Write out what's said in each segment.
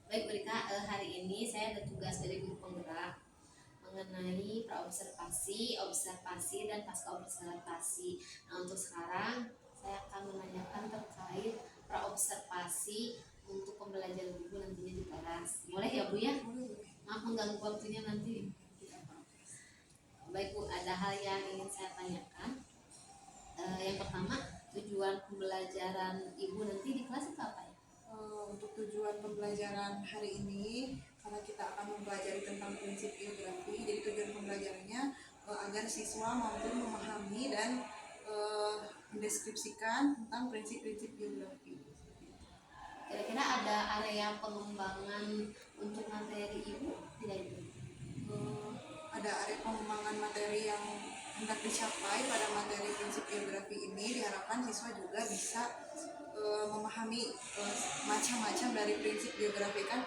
Baik Bu Rika, hari ini saya ada tugas dari guru penggerak mengenai praobservasi, observasi, dan pasca observasi. Nah, untuk sekarang saya akan menanyakan terkait praobservasi untuk pembelajaran ibu nantinya di kelas. Boleh ya Bu ya? Maaf mengganggu waktunya nanti. Baik Bu, ada hal yang ingin saya tanyakan. Yang pertama, tujuan pembelajaran ibu nanti di kelas itu apa ya? Untuk tujuan pembelajaran hari ini, karena kita akan mempelajari tentang prinsip geografi, jadi tujuan pembelajarannya agar siswa mampu memahami dan mendeskripsikan tentang prinsip-prinsip geografi. Kira-kira ada area pengembangan untuk materi ibu tidak ibu? Ada area pengembangan materi yang hendak dicapai pada materi prinsip geografi ini. Diharapkan siswa juga bisa memahami macam-macam dari prinsip geografi. Kan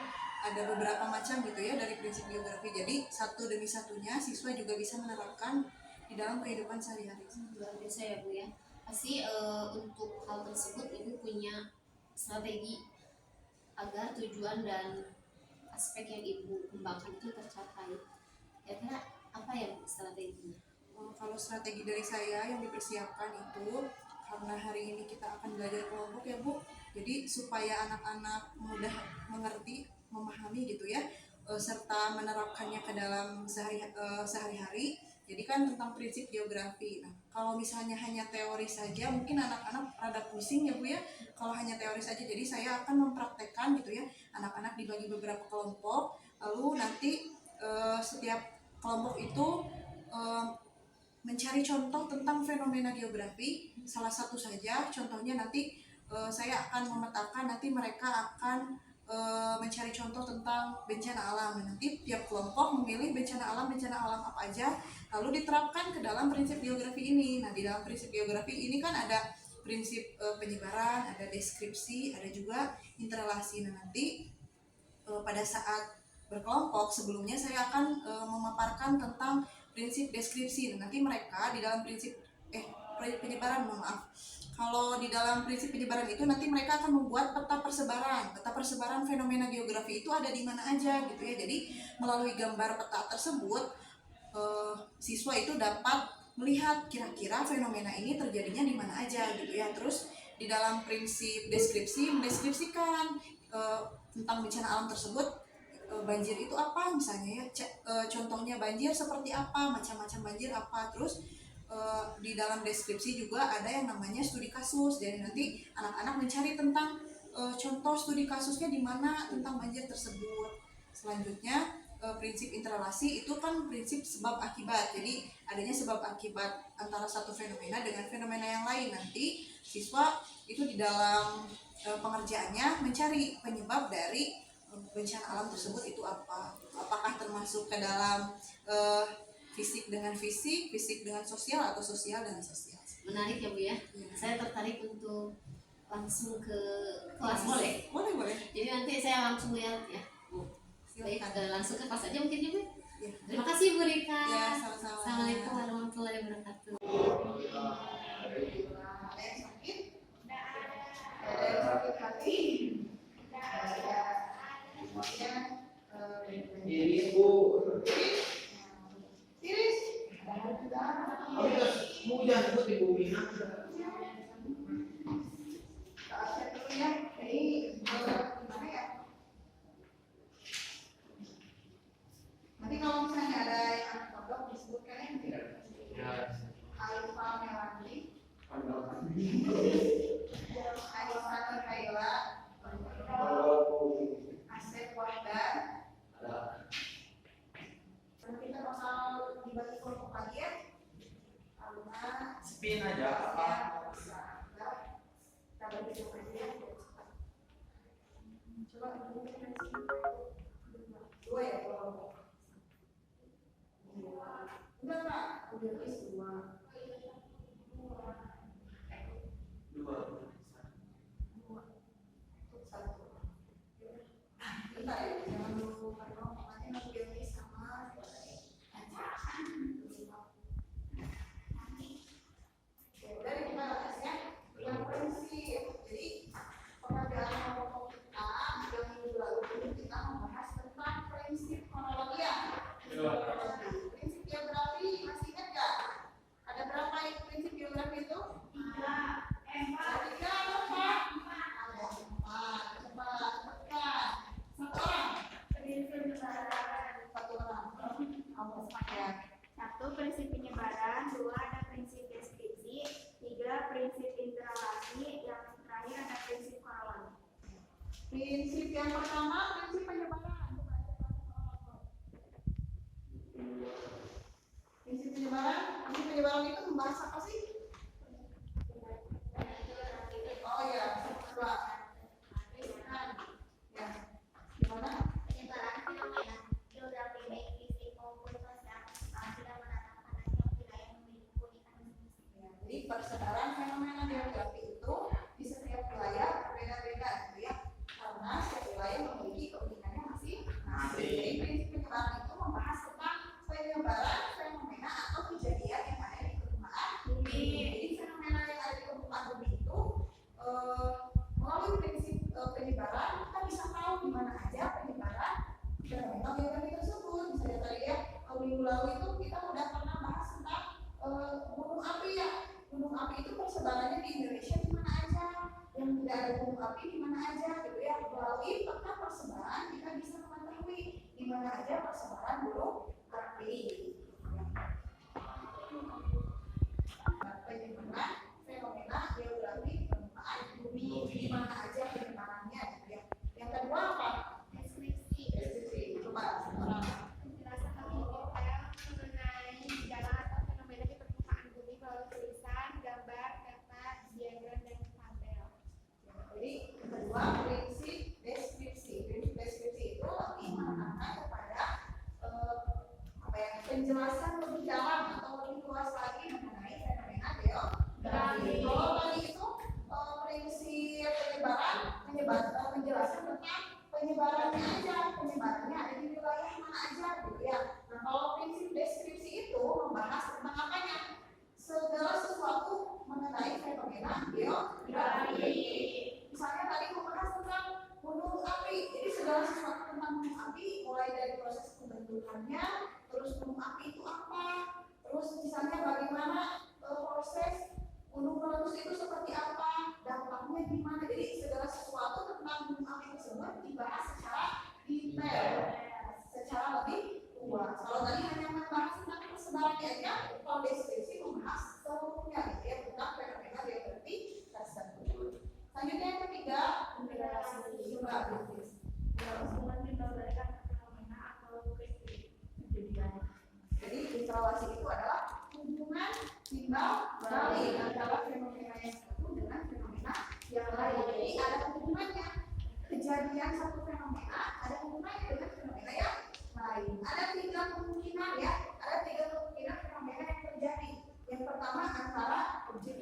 ada beberapa macam gitu ya dari prinsip geografi, jadi satu demi satunya siswa juga bisa menerapkan di dalam kehidupan sehari-hari. Luar biasa ya Bu ya. Pasti untuk hal tersebut ibu punya strategi agar tujuan dan aspek yang ibu kembangkan itu tercapai. Kira-kira apa ya Bu strateginya? Kalau strategi dari saya yang dipersiapkan itu, karena hari ini kita akan belajar kelompok ya Bu, jadi supaya anak-anak mudah mengerti, memahami gitu ya, serta menerapkannya ke dalam sehari-hari. Jadi kan tentang prinsip geografi. Nah, kalau misalnya hanya teori saja, mungkin anak-anak rada pusing ya Bu ya. Kalau hanya teori saja, jadi saya akan mempraktekkan gitu ya. Anak-anak dibagi beberapa kelompok, lalu nanti setiap kelompok itu mencari contoh tentang fenomena geografi. Salah satu saja contohnya nanti saya akan memetakan, nanti mereka akan mencari contoh tentang bencana alam. Nanti tiap kelompok memilih bencana alam apa aja, lalu diterapkan ke dalam prinsip geografi ini. Nah, di dalam prinsip geografi ini kan ada prinsip penyebaran, ada deskripsi, ada juga interelasi. Nah, nanti pada saat berkelompok sebelumnya saya akan memaparkan tentang prinsip deskripsi. Nanti mereka di dalam prinsip penyebaran, kalau di dalam prinsip penyebaran itu nanti mereka akan membuat peta persebaran fenomena geografi itu ada di mana aja gitu ya. Jadi melalui gambar peta tersebut siswa itu dapat melihat kira-kira fenomena ini terjadinya di mana aja gitu ya. Terus di dalam prinsip deskripsi mendeskripsikan tentang bencana alam tersebut. Banjir itu apa misalnya ya, contohnya banjir seperti apa, macam-macam banjir apa. Terus di dalam deskripsi juga ada yang namanya studi kasus. Jadi nanti anak-anak mencari tentang contoh studi kasusnya di mana tentang banjir tersebut. Selanjutnya prinsip interelasi itu kan prinsip sebab akibat. Jadi adanya sebab akibat antara satu fenomena dengan fenomena yang lain. Nanti siswa itu di dalam pengerjaannya mencari penyebab dari bencana alam tersebut itu apa. Apakah termasuk ke dalam fisik dengan fisik, fisik dengan sosial, atau sosial dengan sosial. Menarik ya Bu ya. Saya tertarik untuk langsung ke kelas, boleh? Boleh. Jadi nanti saya langsung lihat ya Bu. Baik, langsung ke kelas aja mungkin ya Bu. Ya. Terima kasih Bu Rika. Ya, sama-sama. Assalamualaikum warahmatullahi wabarakatuh. Ada yang sakit? Ada yang sakit hati? Ada. Iris Bu. Iris. Oh iya, Bu jangan sebut Ibu Mina. Cek dulu ya. Ini gimana ya? Nanti kalau misalnya ada yang kodok disebutkan ya. Ya. Alfa Melani. Aisyah Kaila. Asep Wahdan. Kita bakal dibagi kelompok lagi ya. Karena Spin aja apa? kita bagi kelompok aja ya. Coba dua ya kelompok. Enggak. Udah guys dua. Satu. Bentar ya, jangan dulu kelompok nanti nanti sama. Udah kita bahas ya. Yang prinsip. Jadi pengerjaan kelompok kita yang minggu lalu kita wilayah memiliki keunikannya masing-masing. Jadi prinsip penyebaran itu membahas tentang penyebaran fenomena atau kejadian yang ada di permukaan bumi. Jadi fenomena yang ada di permukaan bumi itu melalui prinsip penyebaran kita bisa tahu di mana aja penyebaran fenomena geografi tersebut. Misalnya tadi ya minggu lalu itu kita udah pernah bahas tentang gunung api ya. Gunung api itu persebarannya di Indonesia di mana aja, yang tidak ada gunung api di mana aja gitu ya. Melalui peta persebaran kita bisa mengetahui di mana aja persebaran gunung api. Penyebaran fenomena geografi permukaan bumi di mana aja penyebarannya gitu ya. Yang kedua apa? Deskripsi. Coba Penjelasan lebih detail mengenai gejala atau fenomena di permukaan bumi melalui tulisan, gambar, kata, diagram, dan tabel. Jadi kedua prinsip deskripsi. Prinsip deskripsi itu lebih menekankan kepada penjelasan lebih dalam atau lebih luas lagi mengenai fenomena geografi. Kalau tadi itu prinsip menjelaskan tentang penyebarannya aja, penyebarannya ada di wilayah mana aja gitu ya. Nah kalau prinsip deskripsi itu membahas tentang apanya? Segala sesuatu mengenai fenomena geografi. Misalnya tadi membahas tentang gunung api, jadi segala sesuatu tentang gunung api mulai dari proses pembentukannya, terus gunung api itu apa, terus misalnya bagaimana proses gunung meletus itu seperti apa, dampaknya gimana. Jadi segala sesuatu tentang gunung api tersebut dibahas secara detail, secara lebih luas. Kalau tadi hanya membahas tentang persebarannya aja, kalau deskripsi membahas seluruhnya gitu ya, tentang fenomena geografi tersebut. Selanjutnya yang ketiga, interaksi. Menggambarkan fenomena atau kejadian. Jadi interaksi itu adalah hubungan timbal balik antara fenomena yang satu dengan fenomena yang lain. Jadi ada hubungannya, kejadian satu fenomena ada hubungannya dengan fenomena yang lain. Ada tiga kemungkinan ya, ada tiga kemungkinan fenomena yang terjadi. Yang pertama antara objek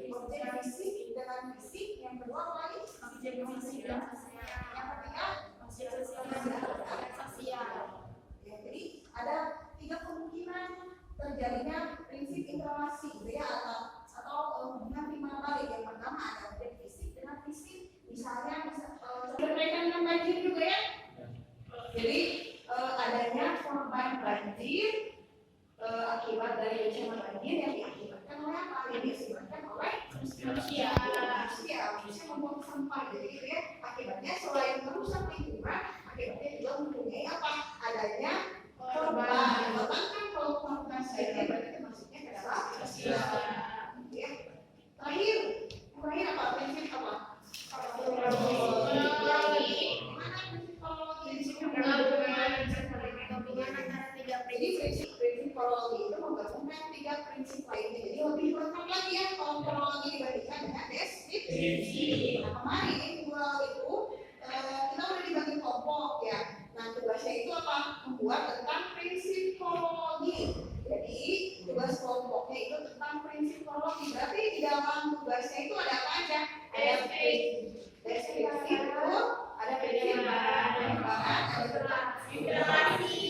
fisik dengan fisik, yang kedua lagi Objek fisik dan sosial. yang ketiga Objek sosial. ya, jadi ada tiga kemungkinan terjadinya prinsip interaksi gitu ya, atau hubungan timbal balik. Yang pertama ada objek fisik dengan fisik, misalnya berkaitan dengan banjir juga ya. Jadi adanya korban banjir akibat dari bencana banjir yang diakibatkan oleh apa? Yang disebabkan oleh manusia. Manusia membuang sampah, jadi gitu ya. Akibatnya selain merusak lingkungan, akibatnya juga mempunyai apa? Adanya korban. Korban kan kalau korban saja berarti maksudnya adalah manusia. Ya. Terakhir apa? Prinsip apa? Jadi prinsip porologi itu menggabungkan tiga prinsip lainnya. Jadi lebih lengkap lagi ya kalau porologi dibandingkan dengan deskripsi. Nah kemarin minggu lalu itu kita udah dibagi kelompok ya. Nah tugasnya itu apa? Membuat tentang prinsip porologi. Jadi tugas kelompoknya itu tentang prinsip porologi. Berarti di dalam tugasnya itu ada apa aja? Ada deskripsi itu, ada prinsip penyebaran, ada interaksi.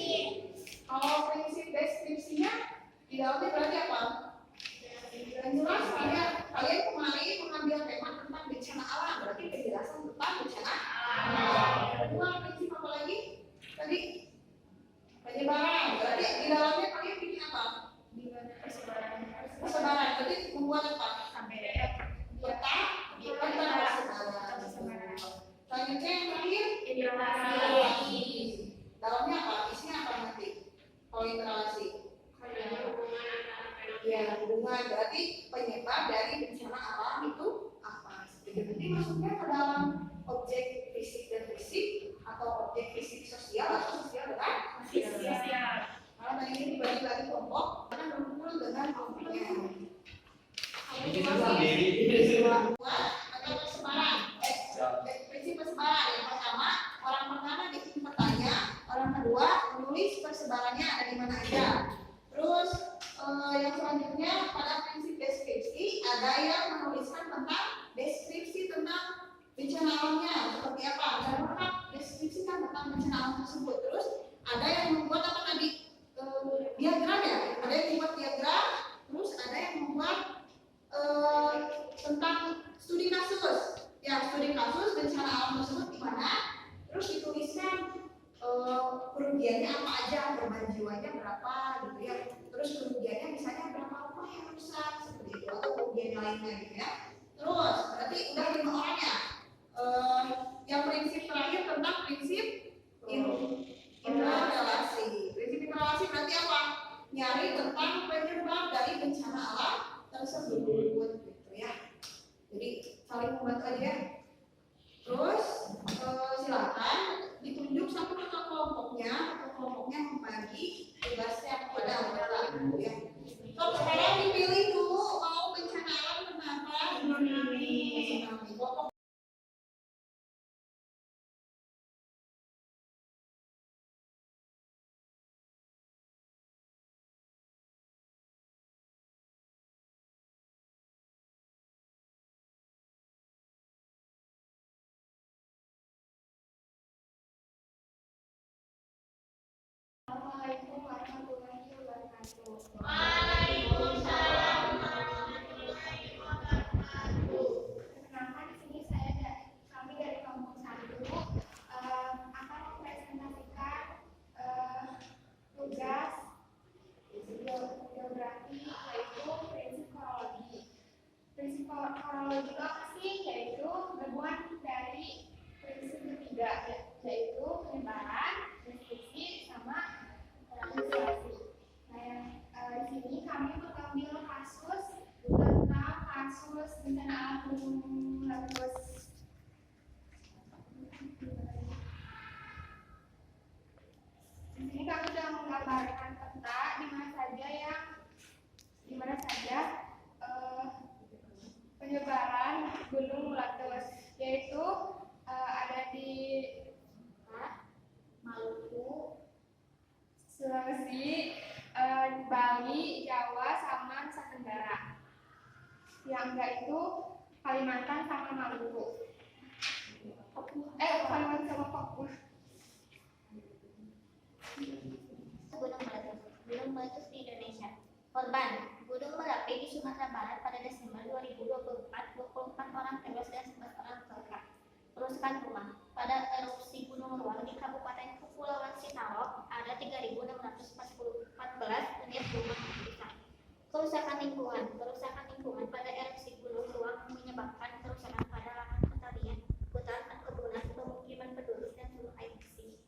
Kalau prinsip deskripsinya di dalamnya berarti apa? Yang jelas kalian kemarin mengambil tema tentang bencana alam, berarti penjelasan tentang bencana alam. Kedua prinsip apa lagi? Tadi penyebaran, berarti di dalamnya kalian bikin apa? Persebaran, berarti membuat apa? Peta persebaran. Selanjutnya yang terakhir interaksi. Dalamnya apa? Isinya apa nanti? Kalau interaksi, ya hubungan, berarti penyebab dari bencana alam itu apa? Jadi masuknya ke dalam objek fisik dan fisik, atau objek fisik sosial atau sosial dengan sosial. Kalau tadi ini dibagi-bagi kelompok, akan berkumpul dengan kelompoknya. Atau persebaran, prinsip persebaran. Yang pertama, orang pertama bikin petanya, orang kedua menulis persebarannya ada di mana aja. Terus yang selanjutnya pada prinsip deskripsi ada yang menuliskan tentang deskripsi tentang bencana alamnya seperti apa. Dan lengkap deskripsi tentang bencana alam tersebut. Terus ada yang membuat apa tadi, diagram ya, ada yang membuat diagram, terus ada yang membuat tentang studi kasus. Ya, studi kasus bencana alam tersebut gimana, terus dituliskan kerugiannya apa aja, korban jiwanya berapa gitu ya, terus kerugiannya misalnya berapa rumah yang rusak seperti itu, atau kerugian lainnya gitu ya. Terus berarti udah 5 orang ya. Yang prinsip terakhir tentang prinsip interrelasi. Prinsip interrelasi berarti apa? Nyari tentang penyebab dari bencana alam tersebut gitu ya. Jadi saling membantu aja ya. Terus silakan ditunjuk satu kelompoknya atau kelompoknya membagi tugasnya kepada anggota ya. So, sekarang dipilih dulu mau bencana alam kenapa? Tsunami. Kelompok Assalamualaikum warahmatullahi wabarakatuh. Perkenalkan di sini kami dari kelompok 1 akan mempresentasikan tugas geografi yaitu prinsip korologi. Prinsip korologi itu apa sih? Yaitu gabungan dari prinsip ketiga yaitu penyebaran, deskripsi, sama transformasi. Nah, di sini kami mengambil kasus tentang kasus bencana alam gunung meletus. Di sini kami sudah menggambarkan peta di mana saja penyebaran gunung meletus, yaitu ada di Maluku, Sulawesi, Bali, Jawa, sama Nusa Tenggara. Yang enggak itu Kalimantan sama Maluku. Kalimantan sama Papua. Gunung meletus di Indonesia. Korban Gunung Merapi di Sumatera Barat pada Desember 2024, 24 orang tewas dan 11 orang terluka. Kerusakan rumah. Pada erupsi Gunung Ruang di Kabupaten Kepulauan Sitaro ada 3.614 unit rumah rusak. Kerusakan lingkungan. Kerusakan lingkungan pada erupsi Gunung Ruang menyebabkan kerusakan pada lahan pertanian, hutan, perkebunan, pemukiman penduduk, dan sumber air bersih.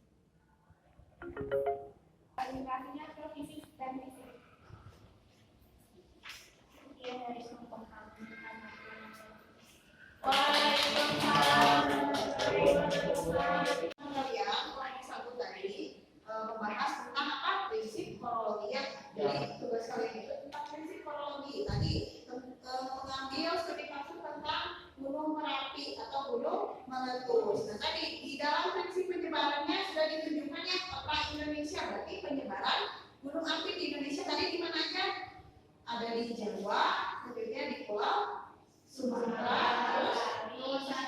Indikasinya ke fisik dan fisik. Sekian dari kelompok kami. kalian kelompok 1 tadi membahas tentang apa? Prinsip korologi ya. Jadi tugas kalian itu tentang prinsip korologi. Tadi mengambil studi kasus tentang Gunung Merapi atau Gunung Meletus. Nah tadi di dalam prinsip penyebarannya sudah ditunjukkan ya peta Indonesia. Berarti penyebaran gunung api di Indonesia tadi di mana aja? Ada di Jawa, kemudian di Pulau Sumatera, terus Nusa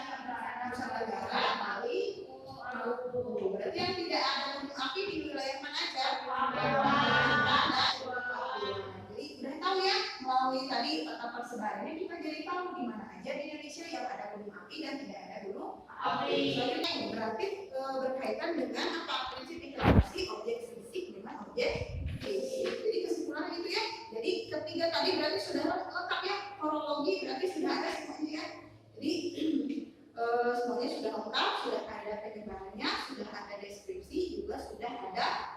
Tenggara, Bali, Maluku. Berarti yang tidak ada gunung api di wilayah mana aja? Jadi udah tahu ya, melalui tadi peta persebarannya kita jadi tahu di mana aja di Indonesia yang ada gunung api dan tidak ada gunung api. Selanjutnya berarti berkaitan dengan apa? Prinsip integrasi objek fisik dengan objek fisik. Jadi kesimpulannya itu ya. Jadi ketiga tadi berarti sudah lengkap ya, kronologi berarti sudah ada semuanya ya. Jadi semuanya sudah lengkap, sudah ada penyebarannya, sudah ada deskripsi, juga sudah ada